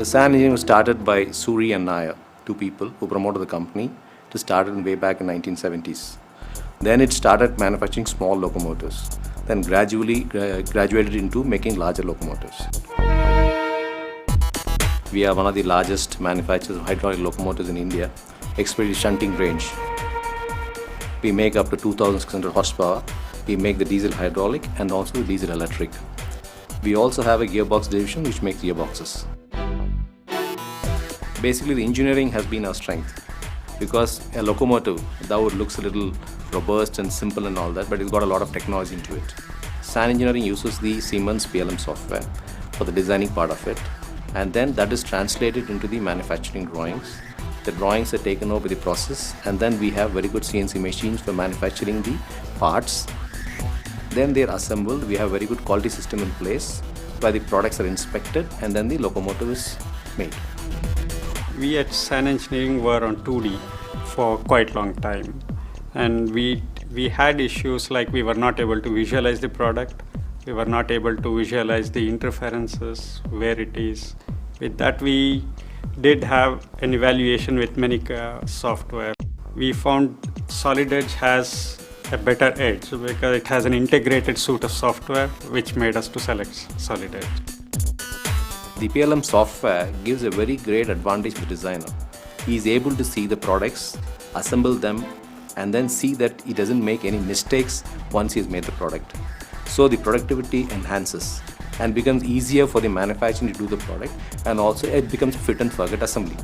SAN Engineering was started by Suri and Nair, two people who promoted the company. It started way back in 1970s. Then it started manufacturing small locomotives, then gradually graduated into making larger locomotives. We are one of the largest manufacturers of hydraulic locomotives in India, especially shunting range. We make up to 2,600 horsepower. We make the diesel hydraulic and also the diesel electric. We also have a gearbox division which makes gearboxes. Basically, the engineering has been our strength, because a locomotive, though it looks a little robust and simple and all that, but it's got a lot of technology into it. SAN Engineering uses the Siemens PLM software for the designing part of it, and then that is translated into the manufacturing drawings. The drawings are taken over the process, and then we have very good CNC machines for manufacturing the parts. Then they are assembled. We have very good quality system in place where the products are inspected and then the locomotive is made. We at SAN Engineering were on 2D for quite long time, and we had issues like we were not able to visualize the product, we were not able to visualize the interferences, where it is. With that, we did have an evaluation with many software. We found Solid Edge has a better edge because it has an integrated suite of software, which made us to select Solid Edge. The PLM software gives a very great advantage to the designer. He is able to see the products, assemble them, and then see that he doesn't make any mistakes once he has made the product. So the productivity enhances and becomes easier for the manufacturer to do the product, and also it becomes fit and forget assembly.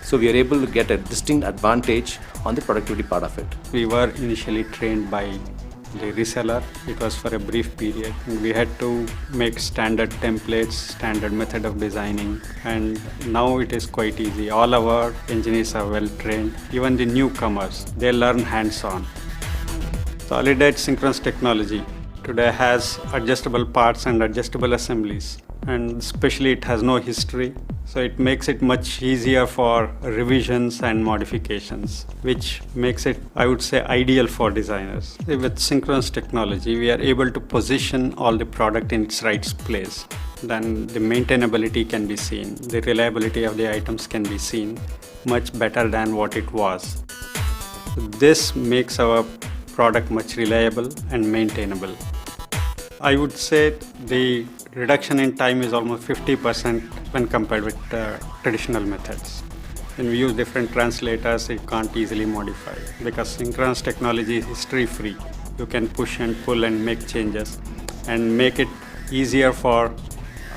So we are able to get a distinct advantage on the productivity part of it. We were initially trained by the reseller. It was for a brief period. We had to make standard templates, standard method of designing, and now it is quite easy. All our engineers are well trained. Even the newcomers, they learn hands-on. Solid Edge synchronous technology today has adjustable parts and adjustable assemblies, and especially it has no history, so it makes it much easier for revisions and modifications, which makes it, I would say, ideal for designers. With synchronous technology, we are able to position all the product in its right place. Then the maintainability can be seen, the reliability of the items can be seen much better than what it was. This makes our product much reliable and maintainable. I would say the reduction in time is almost 50% when compared with traditional methods. When we use different translators, it can't easily modify because synchronous technology is history-free. You can push and pull and make changes and make it easier for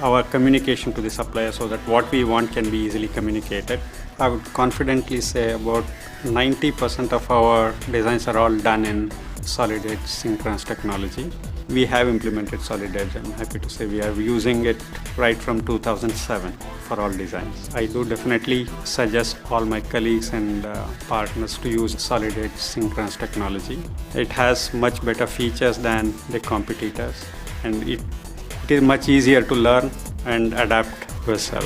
our communication to the supplier so that what we want can be easily communicated. I would confidently say about 90% of our designs are all done in Solid Edge synchronous technology. We have implemented Solid Edge. I'm happy to say we are using it right from 2007 for all designs. I do definitely suggest all my colleagues and partners to use Solid Edge synchronous technology. It has much better features than the competitors, and it is much easier to learn and adapt yourself.